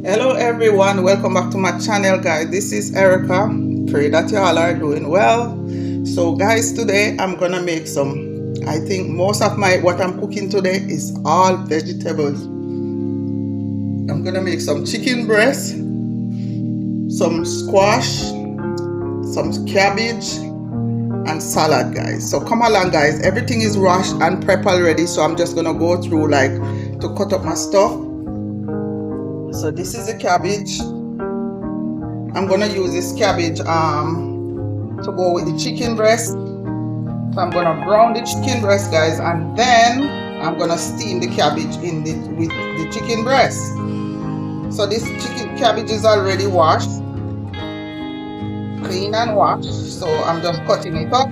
Hello everyone, welcome back to my channel guys. This is Erica. Pray that you all are doing well. So guys, today I'm gonna make some, I think most of what I'm cooking today is all vegetables. I'm gonna make some chicken breast, some squash, some cabbage and salad guys. So come along guys, everything is washed and prepped already, so I'm just gonna go through like to cut up my stuff. So this is the cabbage. I'm gonna use this cabbage to go with the chicken breast. So I'm gonna brown the chicken breast guys, and then I'm gonna steam the cabbage with the chicken breast. So this cabbage is already washed, clean and washed, so I'm just cutting it up.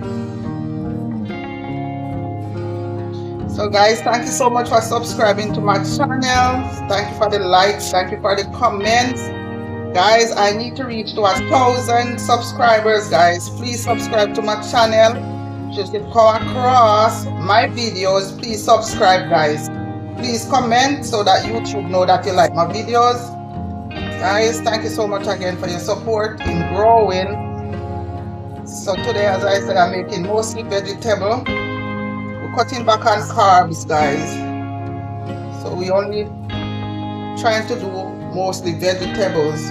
So guys, thank you so much for subscribing to my channel. Thank you for the likes, thank you for the comments. Guys, I need to reach to 1,000 subscribers guys. Please subscribe to my channel. Just to come across my videos, please subscribe guys. Please comment so that YouTube know that you like my videos. Guys, thank you so much again for your support in growing. So today, as I said, I'm making mostly vegetable. Cutting back on carbs guys, so we only trying to do mostly vegetables.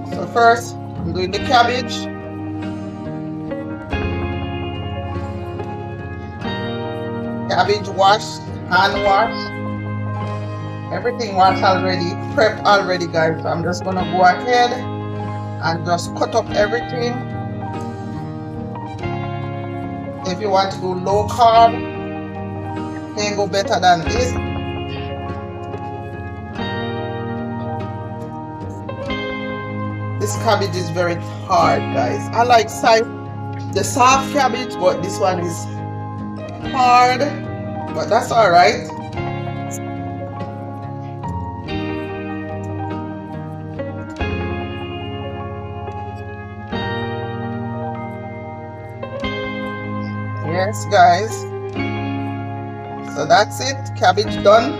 So first I'm doing the cabbage. Cabbage washed, hand washed, everything washed already, prepped already guys. So I'm just gonna go ahead and just cut up everything. If you want to do low carb, can go better than this. This cabbage is very hard guys. I like the soft cabbage, but this one is hard, but that's all right. Yes guys, so that's it, cabbage done.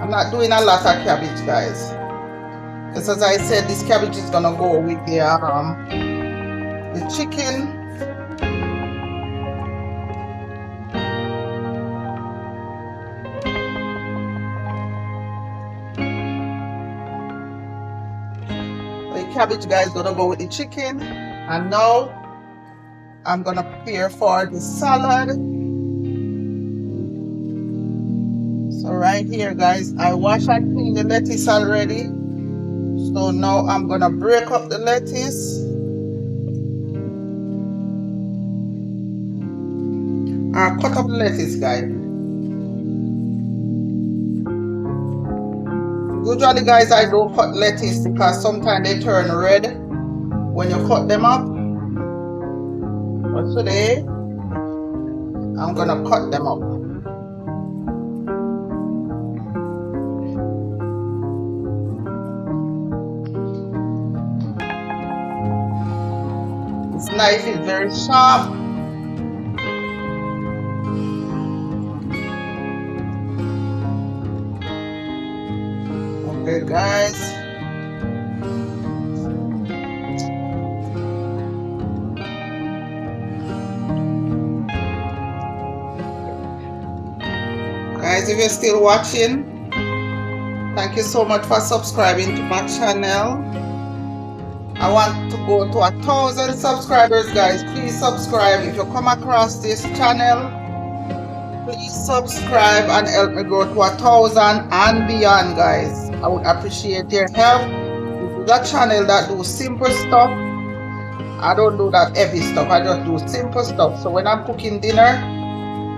I'm not doing a lot of cabbage guys, because as I said, this cabbage is gonna go with the chicken. The cabbage guys gonna go with the chicken, and now I'm gonna prepare for the salad. So right here guys, I wash and clean the lettuce already. So now I'm gonna break up the lettuce. Or cut up the lettuce guys. Usually guys, I don't cut lettuce because sometimes they turn red when you cut them up. But today, I'm gonna cut them up. This knife is very sharp. Okay guys. Guys, if you're still watching, thank you so much for subscribing to my channel. I want to go to 1,000 subscribers guys. Please subscribe. If you come across this channel, please subscribe and help me go to 1,000 and beyond guys. I would appreciate your help. This is a channel that do simple stuff. I don't do that heavy stuff, I just do simple stuff. So when I'm cooking dinner,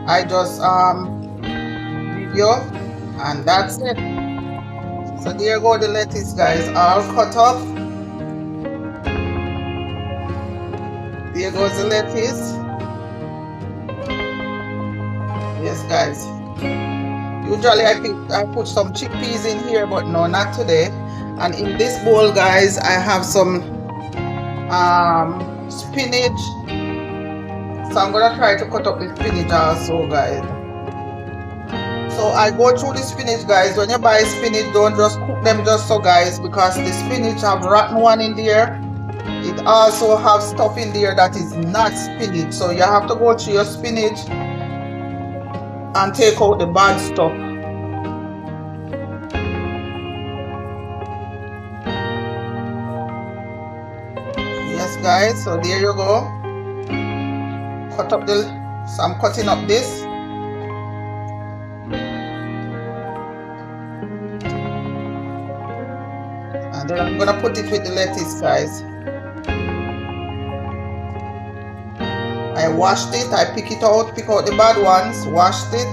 I just and that's it. So there go the lettuce guys, all cut up. There goes the lettuce. Yes guys, usually I put some chickpeas in here, but no, not today. And in this bowl guys, I have some spinach. So I'm gonna try to cut up the spinach also guys. So So I go through the spinach, guys. When you buy spinach, don't just cook them just so, guys, because the spinach have rotten one in there. It also have stuff in there that is not spinach. So you have to go through your spinach and take out the bad stuff. Yes, guys, so there you go. Cut up so I'm cutting up this. And then I'm gonna put it with the lettuce, guys. I washed it, I pick out the bad ones, washed it.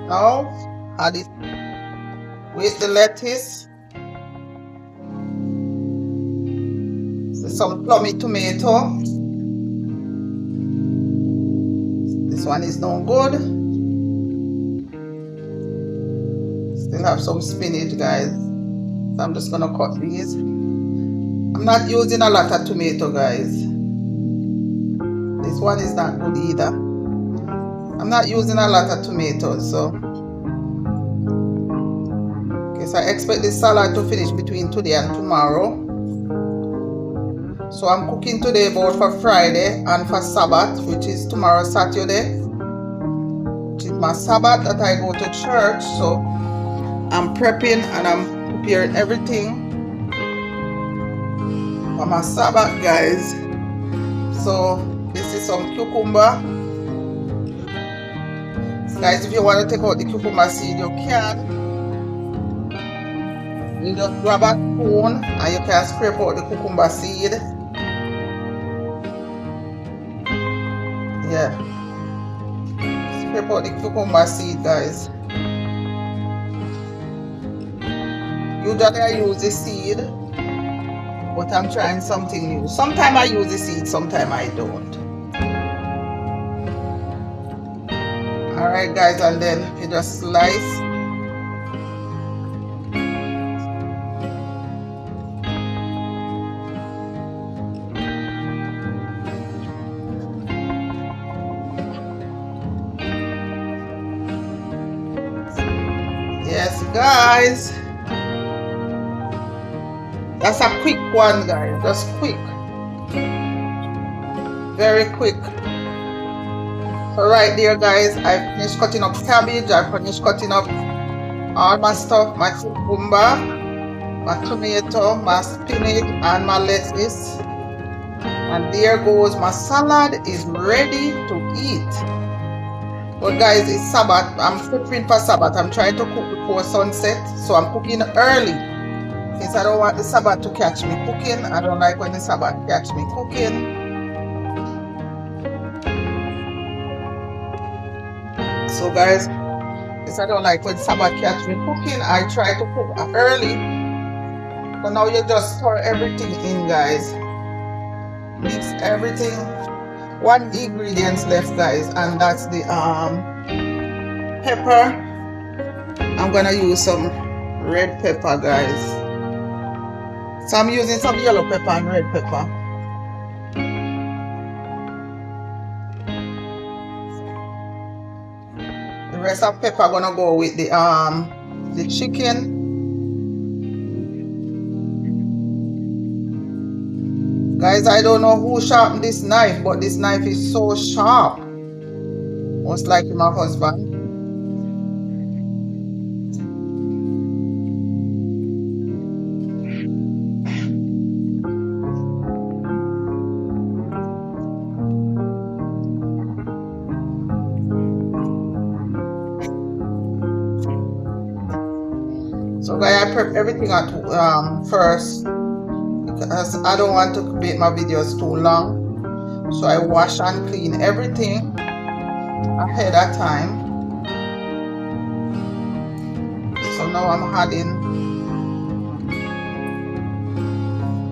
Now add it with the lettuce. Some plummy tomato. This one is no good. Still have some spinach, guys. So I'm just gonna cut these. I'm not using a lot of tomato, guys. This one is not good either. I'm not using a lot of tomatoes, so okay, so I expect this salad to finish between today and tomorrow. So I'm cooking today both for Friday and for Sabbath, which is tomorrow, Saturday, which is my Sabbath that I go to church. So I'm prepping and I'm preparing everything for my Sabbath, guys. So this is some cucumber. Guys, if you want to take out the cucumber seed, you can. You just grab a spoon and you can scrape out the cucumber seed. Yeah. Scrape out the cucumber seed, guys. Usually I use the seed, but I'm trying something new. Sometimes I use the seed, sometimes I don't. Alright, guys, and then you just slice. Yes, guys. That's a quick one, guys. Just quick. Very quick. So right there, guys, I finished cutting up cabbage. I finished cutting up all my stuff, my cucumber, my tomato, my spinach, and my lettuce. And there goes my salad is ready to eat. But guys, it's Sabbath. I'm preparing for Sabbath. I'm trying to cook before sunset, so I'm cooking early. Since I don't want the Sabbath to catch me cooking. I don't like when the Sabbath catch me cooking. So guys, since I don't like when Sabbath catch me cooking, I try to cook early. So now you just stir everything in, guys. Mix everything. One ingredient left, guys, and that's the pepper. I'm gonna use some red pepper, guys. So I'm using some yellow pepper and red pepper. The rest of pepper gonna go with the chicken. Guys, I don't know who sharpened this knife, but this knife is so sharp. Most likely my husband. So guys, I prep everything at first, because I don't want to make my videos too long. So I wash and clean everything ahead of time. So now I'm adding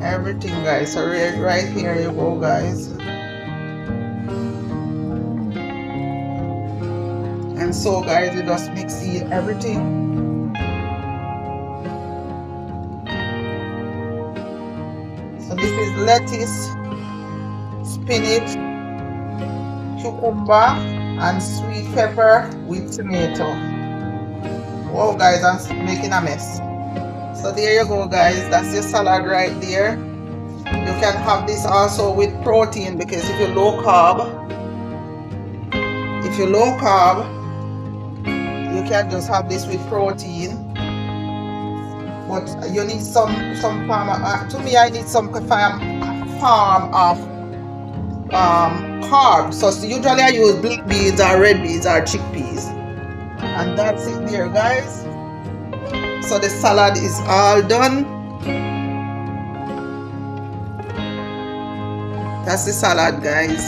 everything, guys. So right here you go, guys. And so guys, you just mix everything. So this is lettuce, spinach, cucumber, and sweet pepper with tomato. Wow guys, I'm making a mess. So there you go guys, that's your salad right there. You can have this also with protein, because if you're low carb, you can just have this with protein. But you need some farm. To me, I need some farm of carbs. So usually I use black beans or red beans or chickpeas, and that's it there, guys. So the salad is all done. That's the salad, guys.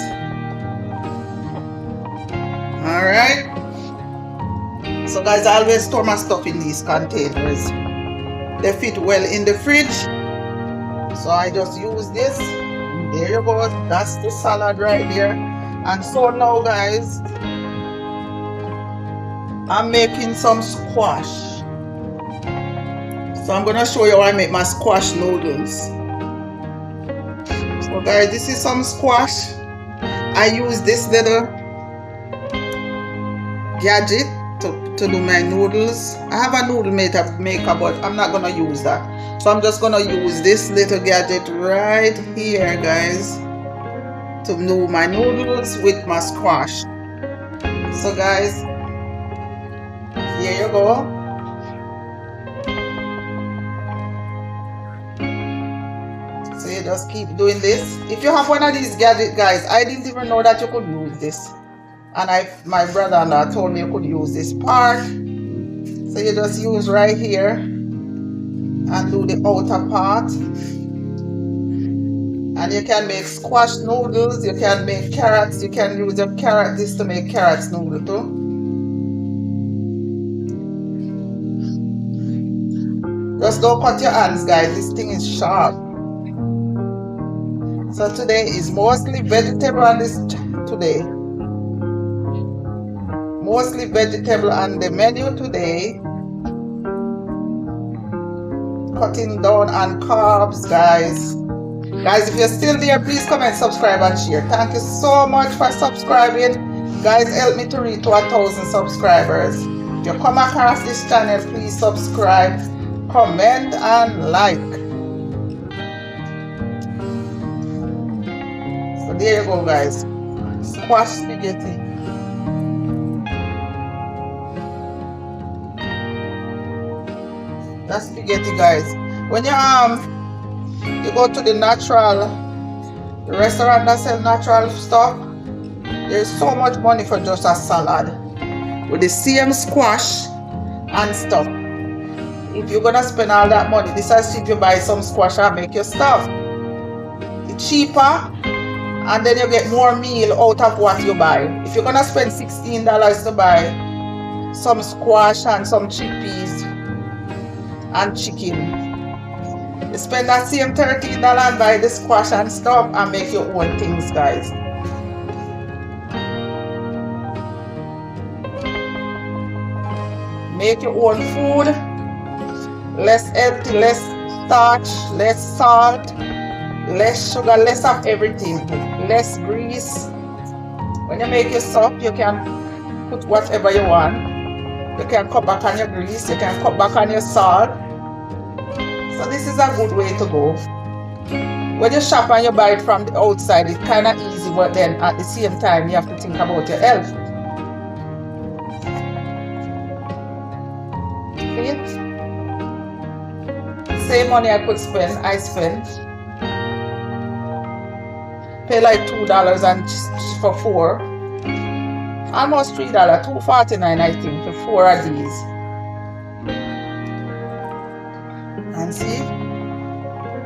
All right. So guys, I always store my stuff in these containers. They fit well in the fridge, so I just use this. There you go, that's the salad right there. And so now guys, I'm making some squash. So I'm gonna show you how I make my squash noodles. So guys, this is some squash. I use this little gadget to do my noodles. I have a noodle maker, but I'm not gonna use that. So I'm just gonna use this little gadget right here, guys, to do my noodles with my squash. So guys, here you go. So you just keep doing this. If you have one of these gadgets, guys, I didn't even know that you could use this. And my brother-in-law told me you could use this part. So you just use right here and do the outer part. And you can make squash noodles, you can make carrots, you can use your carrot this to make carrots noodle too. Just don't cut your hands, guys, this thing is sharp. So today is mostly vegetable on this today. Mostly vegetable on the menu today. Cutting down on carbs, guys. Guys, if you're still there, please comment, subscribe, and share. Thank you so much for subscribing. Guys, help me to reach to 1,000 subscribers. If you come across this channel, please subscribe, comment, and like. So there you go, guys. Squash spaghetti. That's spaghetti, guys. When you go to the restaurant that sell natural stuff, there's so much money for just a salad with the same squash and stuff. If you're gonna spend all that money, this is cheap. You buy some squash and make your stuff. It's cheaper, and then you get more meal out of what you buy. If you're gonna spend $16 to buy some squash and some chickpeas and chicken, you spend that same $13 and buy the squash and stuff and make your own things, guys. Make your own food. Less healthy, less starch, less salt, less sugar, less of everything, less grease. When you make your stuff, you can put whatever you want. You can cut back on your grease, you can cut back on your salt. So this is a good way to go. When you shop and you buy it from the outside, it's kind of easy, but then at the same time you have to think about your health. See? Same money I could spend, I spend. Pay like $2 and for 4. Almost $3, $2.49 I think for 4 of these. And see,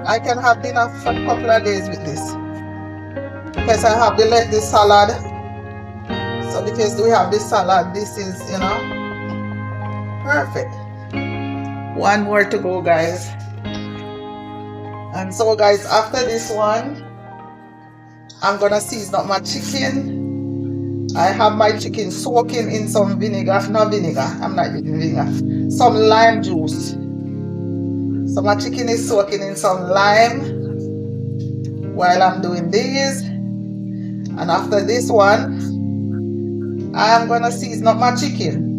I can have dinner for a couple of days with this. Because I have the salad. So because we have this salad, this is, you know, perfect. One more to go, guys. And so, guys, after this one, I'm gonna season up my chicken. I have my chicken soaking in some vinegar, not vinegar, I'm not using vinegar, some lime juice. So my chicken is soaking in some lime while I'm doing this. And after this one, I'm gonna season up my chicken.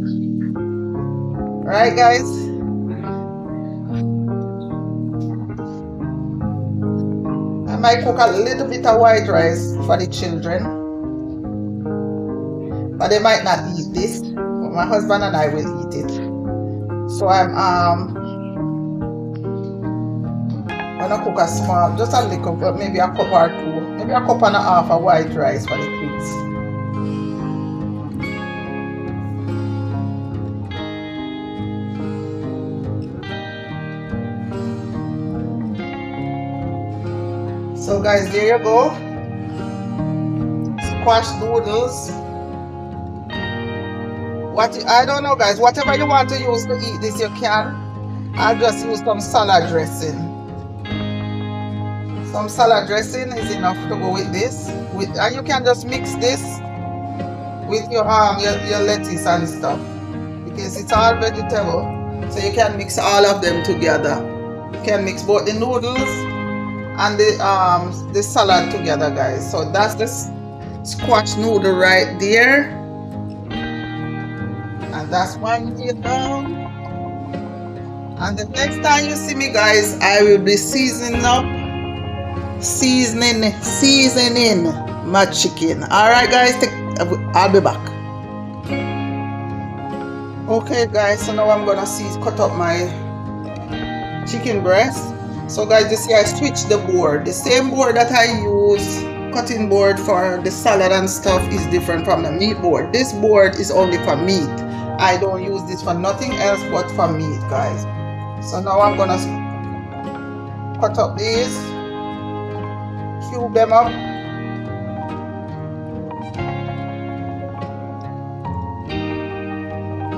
Right, guys? I might cook a little bit of white rice for the children, but they might not eat this. But my husband and I will eat it. So I'm gonna cook a small, just a little, but maybe a cup or two, maybe a cup and a half of white rice for the kids. So guys, there you go. Squash noodles. I don't know, guys. Whatever you want to use to eat this, you can. I'll just use some salad dressing. Some salad dressing is enough to go with this. And you can just mix this with your lettuce and stuff, because it's all vegetable. So you can mix all of them together. You can mix both the noodles and the salad together, guys. So that's the squash noodle right there. And that's one here down. And the next time you see me, guys, I will be seasoning my chicken. Alright, guys, I'll be back. Okay, guys, so now I'm gonna cut up my chicken breast. So guys, you see I switched the board. The same board that I use, cutting board for the salad and stuff, is different from the meat board. This board is only for meat. I don't use this for nothing else but for meat, guys. So now I'm gonna cut up these, cube them up.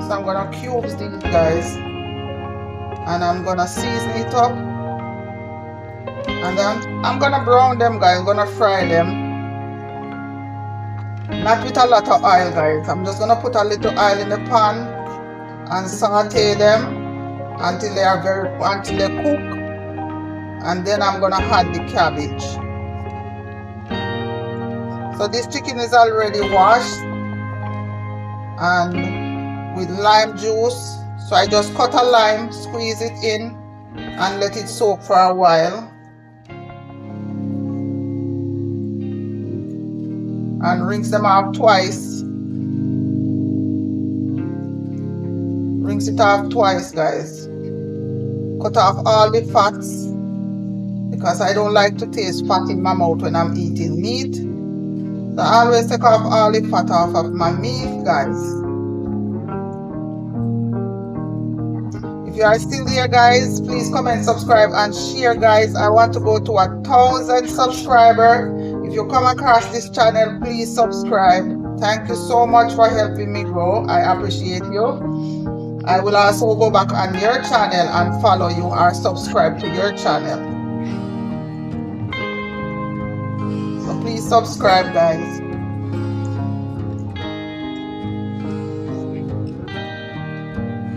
So I'm gonna cube these, guys, and I'm gonna season it up. And then I'm gonna brown them, guys. I'm gonna fry them. Not with a lot of oil, guys. I'm just gonna put a little oil in the pan and saute them until they cook. And then I'm gonna add the cabbage. So this chicken is already washed and with lime juice. So I just cut a lime, squeeze it in, and let it soak for a while. And rinse them off twice. Rinse it off twice, guys. Cut off all the fats, because I don't like to taste fat in my mouth when I'm eating meat. So I always take off all the fat off of my meat, guys. If you are still there, guys, please comment, subscribe, and share, guys. I want to go to 1,000 subscribers. If you come across this channel, please subscribe. Thank you so much for helping me grow. I appreciate you. I will also go back on your channel and follow you or subscribe to your channel. So please subscribe, guys.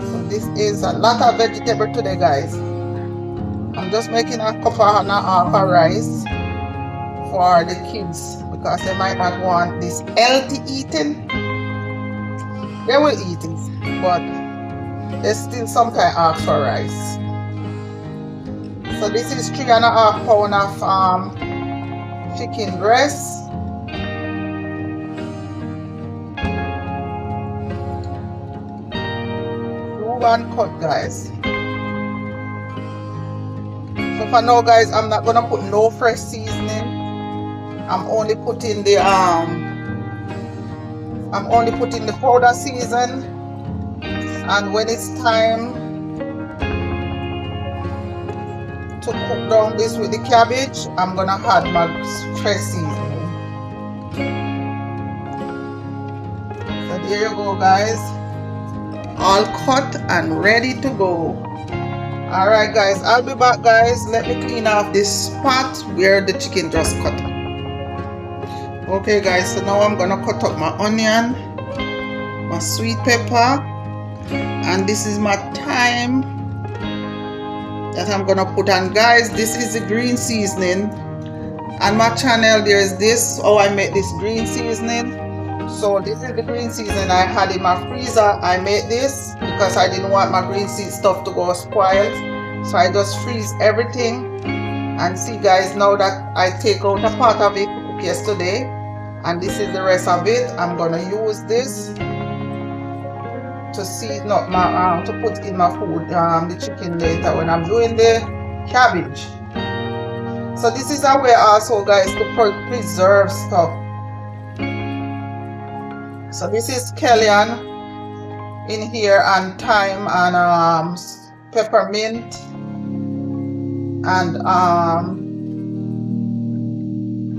So this is a lot of vegetable today, guys. I'm just making a cup and a half of rice for the kids, because they might not want this healthy eating. They will eat it, but they still sometimes ask for rice. So this is 3.5 pounds of chicken breast. Do one cut, guys. So for now, guys, I'm not gonna put no fresh seasoning. I'm only putting the powder season, and when it's time to cook down this with the cabbage, I'm gonna add my fresh seasoning. So there you go, guys, all cut and ready to go. Alright, guys, I'll be back, guys. Let me clean off this spot where the chicken just cut. Okay, guys, so now I'm gonna cut up my onion, my sweet pepper, and this is my thyme that I'm gonna put on. Guys, this is the green seasoning. On my channel, there's this, how I make this green seasoning. So this is the green seasoning I had in my freezer. I made this because I didn't want my green seed stuff to go spoiled. So I just freeze everything. And see guys, now that I take out a part of it yesterday, and this is the rest of it, I'm gonna use this to season up my to put in my food, the chicken later when I'm doing the cabbage. So this is a way also guys to preserve stuff. So this is scallion in here, and thyme, and peppermint, and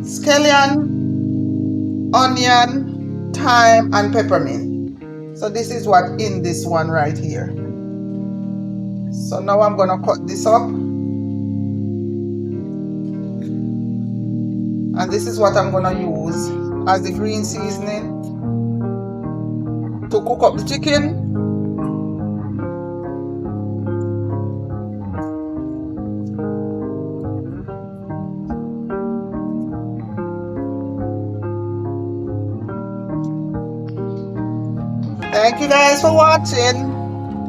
scallion, onion, thyme, and peppermint. So this is what in this one right here. So now I'm gonna cut this up, and this is what I'm gonna use as the green seasoning to cook up the chicken. Thank you guys for watching.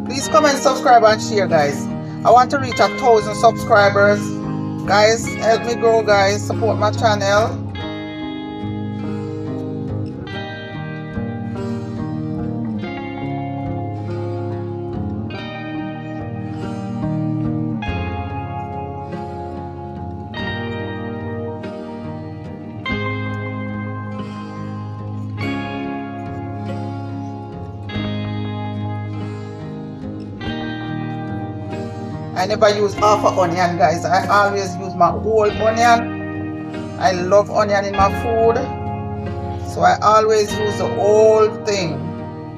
Please comment, subscribe, and share guys. I want to reach 1,000 subscribers. Guys, help me grow guys. Support my channel. I never use half an onion guys. I always use my whole onion. I love onion in my food, so I always use the whole thing.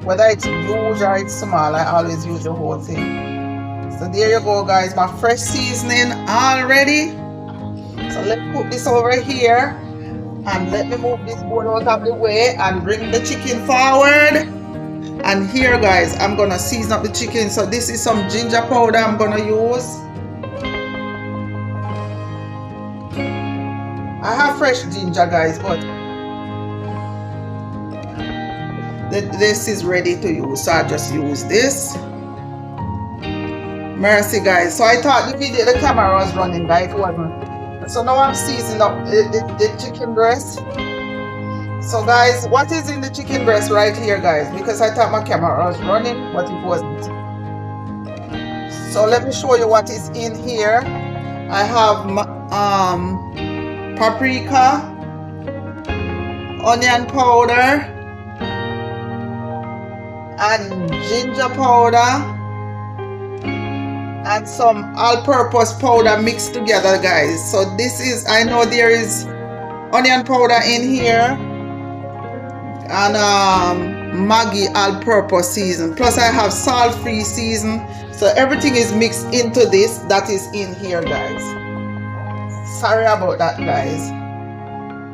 Whether it's huge or it's small, I always use the whole thing. So there you go guys, my fresh seasoning all ready. So let's put this over here, and let me move this board out of the way and bring the chicken forward. And here guys, I'm gonna season up the chicken. So this is some ginger powder I'm gonna use. I have fresh ginger guys, but this is ready to use, so I just use this. Mercy guys. So I thought the camera was running, but it wasn't. So now I'm seasoning up the chicken breast. So guys, what is in the chicken breast right here guys? Because I thought my camera was running, but it wasn't. So let me show you what is in here. I have paprika, onion powder, and ginger powder, and some all-purpose powder mixed together guys. So this is, I know there is onion powder in here, and Maggi all-purpose season, plus I have salt-free season. So everything is mixed into this that is in here guys. Sorry about that guys.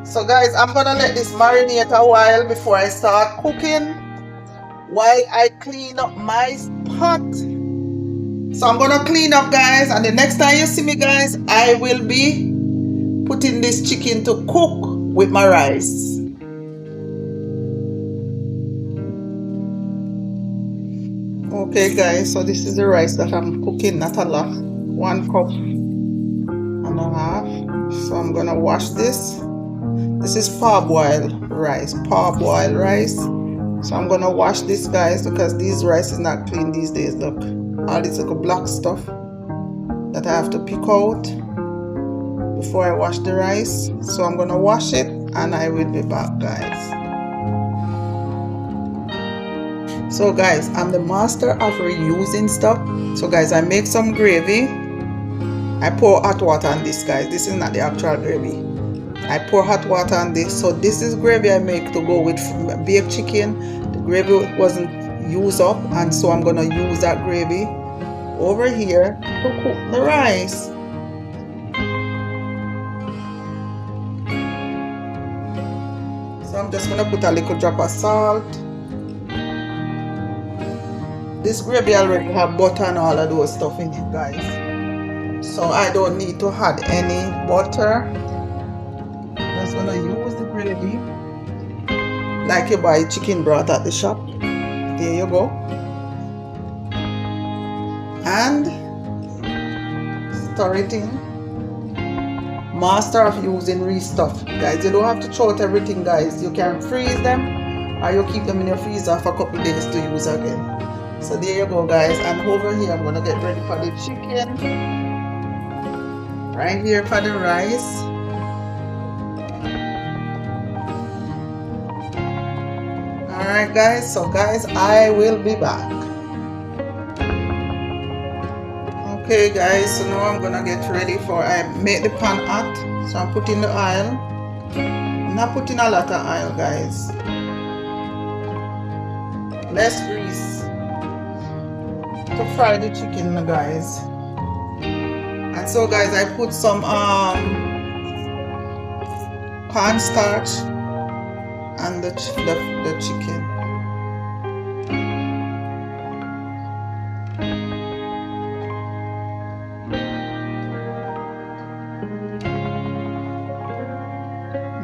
So guys, I'm gonna let this marinate a while before I start cooking, while I clean up my pot. So I'm gonna clean up guys, and the next time you see me guys, I will be putting this chicken to cook with my rice. Okay guys, so this is the rice that I'm cooking, not a lot, 1.5 cups. So I'm gonna wash this. This is parboiled rice, parboiled rice. So I'm gonna wash this guys, because this rice is not clean these days. Look, all this little black stuff that I have to pick out before I wash the rice. So I'm gonna wash it, and I will be back guys. So guys, I'm the master of reusing stuff. So guys, I make some gravy. I pour hot water on this guys. This is not the actual gravy. I pour hot water on this. So this is gravy I make to go with baked chicken. The gravy wasn't used up, and so I'm gonna use that gravy over here to cook the rice. So I'm just gonna put a little drop of salt. This gravy already have butter and all of those stuff in it guys, so I don't need to add any butter. Just gonna use the gravy. like you buy chicken broth at the shop. There you go. And stir it in. Master of using restuff, guys. You don't have to throw out everything, guys. You can freeze them, or you keep them in your freezer for a couple days to use again. So there you go, guys. And over here I'm gonna get ready for the chicken. Right here for the rice. Alright guys, so guys, I will be back. Okay guys, so now I'm gonna get ready for, I make the pan hot, so I'm putting the oil. I'm not putting a lot of oil, guys. Less grease to fry the chicken, guys. And so guys, I put some cornstarch and the chicken.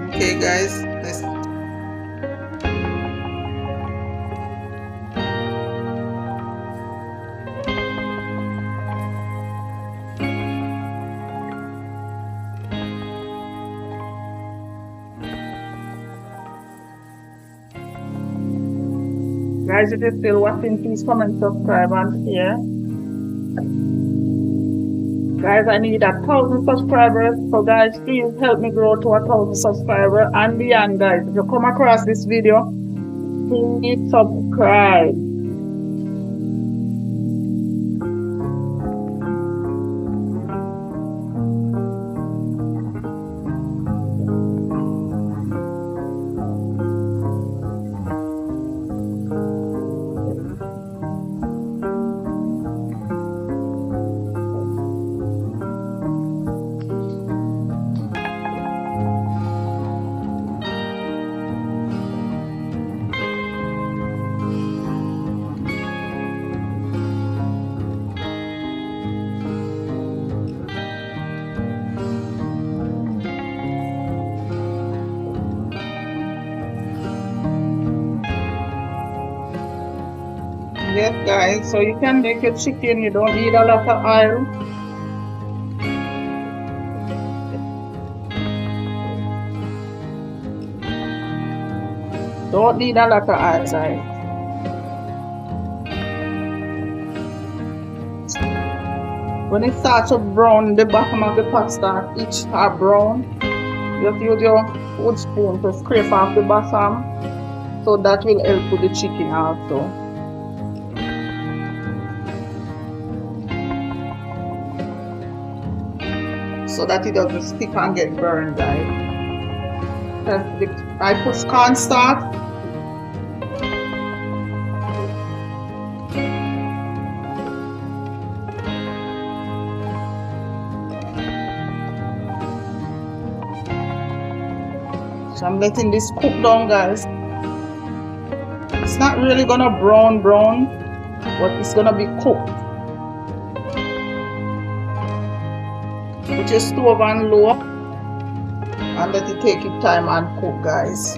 Okay guys, let's guys, if you're still watching, please comment, subscribe, and share. Guys, I need 1,000 subscribers, so guys, please help me grow to 1,000 subscribers and beyond, guys. If you come across this video, please subscribe. Yes guys, so you can make your chicken, you don't need a lot of oil. Don't need a lot of oil, guys. When it starts to brown, the bottom of the pot starts itch or brown, just use your wood spoon to scrape off the bottom, so that will help with the chicken also. So that it doesn't stick and get burned, guys. I put cornstarch. So I'm letting this cook down, guys. It's not really gonna brown, but it's gonna be cooked. Put your stove on low and let it take its time and cook, guys.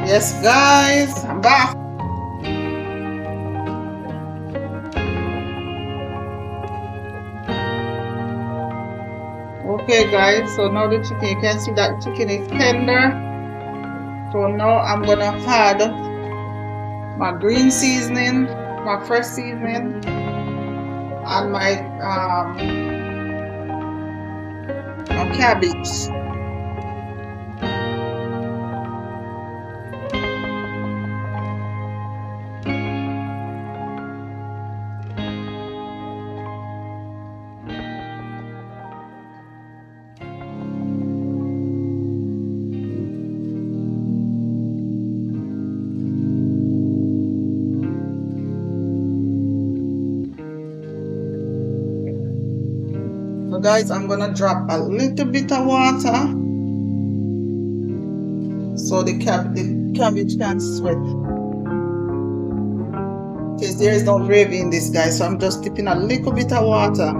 Yes guys, I'm back. Okay guys, so now the chicken, you can see that chicken is tender. So now I'm gonna add my green seasoning, my fresh seasoning, and my cabbage. So guys, I'm gonna drop a little bit of water so the cabbage can sweat. Because there is no gravy in this, guys, so I'm just dipping a little bit of water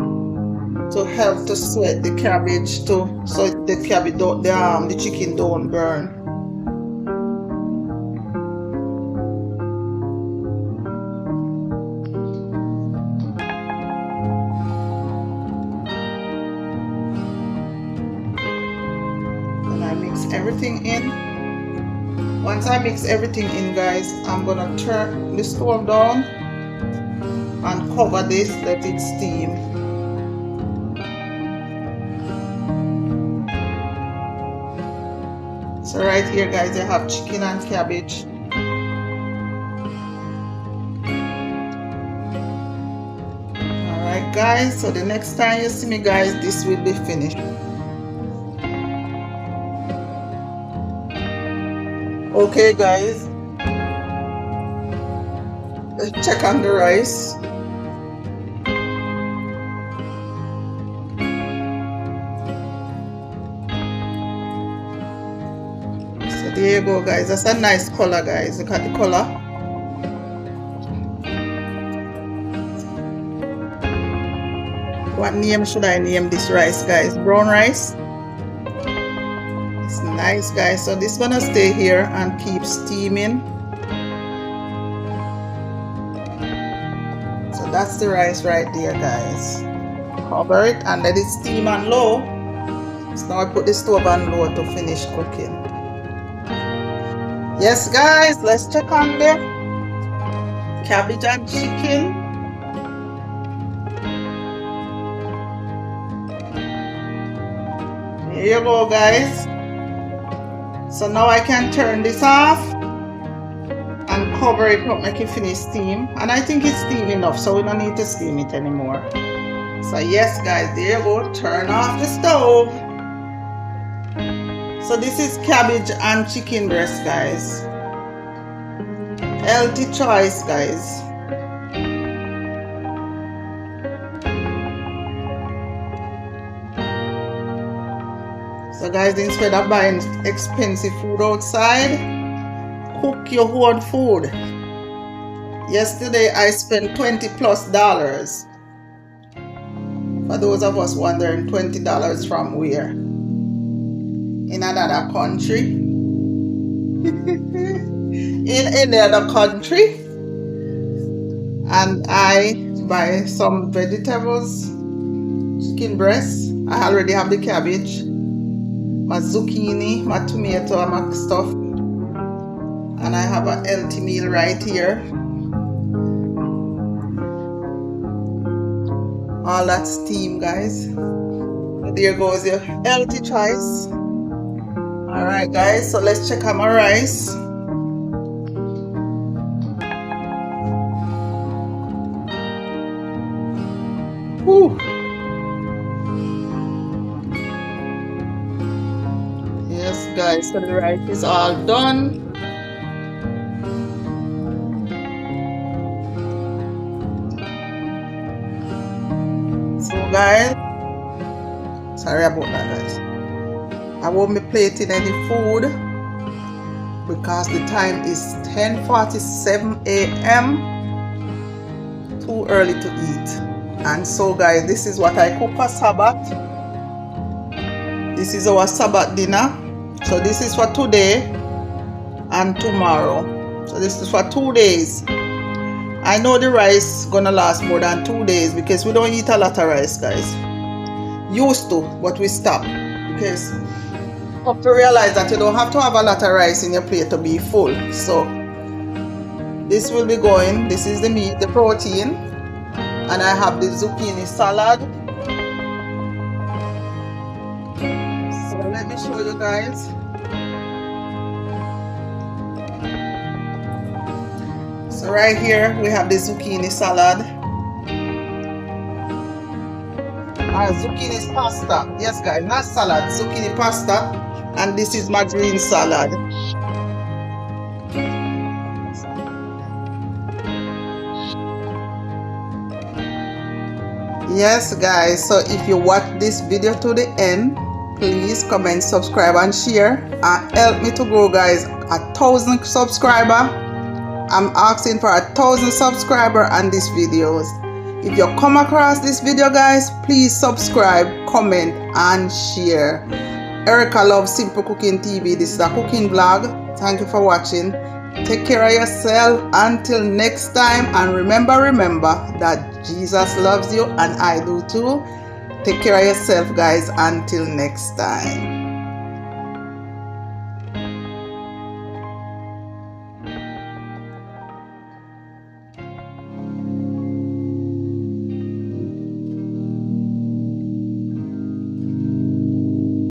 to help to sweat the cabbage too, so the cabbage don't, the chicken don't burn. everything in. Once I mix everything in, guys, I'm gonna turn the stove down and cover this, let it steam. So right here, guys, I have chicken and cabbage. Alright guys, so the next time you see me, guys, this will be finished. Okay guys, let's check on the rice. So there you go, guys. That's a nice color, guys. Look at the color. What name should I name this rice, guys? Brown rice. It's nice, guys. So this is gonna stay here and keep steaming. So that's the rice right there, guys. Cover it and let it steam on low. So now I put the stove on low to finish cooking. Yes, guys, let's check on the cabbage and chicken. Here you go, guys. So now I can turn this off and cover it up, make it finish steam. And I think it's steam enough, so we don't need to steam it anymore. So yes, guys, there you go. Turn off the stove. So this is cabbage and chicken breast, guys. Healthy choice, guys. So guys, instead of buying expensive food outside, cook your own food. Yesterday I spent $20+. For those of us wondering, $20 from where? In another country. In another country. And I buy some vegetables, chicken breast. I already have the cabbage, my zucchini, my tomato, and my stuff. And I have a healthy meal right here. All that steam, guys. So there goes your healthy choice. Alright guys, so let's check on my rice. Whew. Yes guys, so the rice is all done. So guys, sorry about that, guys. I won't be plating any food because the time is 10:47 a.m. Too early to eat. And so guys, this is what I cook for Sabbath. This is our Sabbath dinner. So this is for today and tomorrow. So this is for 2 days. I know the rice gonna last more than 2 days because we don't eat a lot of rice, guys. Used to, but we stopped because you have to realize that you don't have to have a lot of rice in your plate to be full. So this will be going. This is the meat, the protein, and I have the zucchini salad. So let me show you guys. So right here we have the zucchini salad. Zucchini pasta. Yes guys, not salad, zucchini pasta. And this is my green salad. Yes guys, so if you watch this video to the end, please comment, subscribe and share and help me to grow, guys. 1,000 subscribers. I'm asking for 1,000 subscribers on these videos. If you come across this video, guys, please subscribe, comment and share. Erica loves Simple Cooking TV. This is a cooking vlog. Thank you for watching. Take care of yourself until next time, and remember that Jesus loves you and I do too. Take care of yourself, guys, until next time.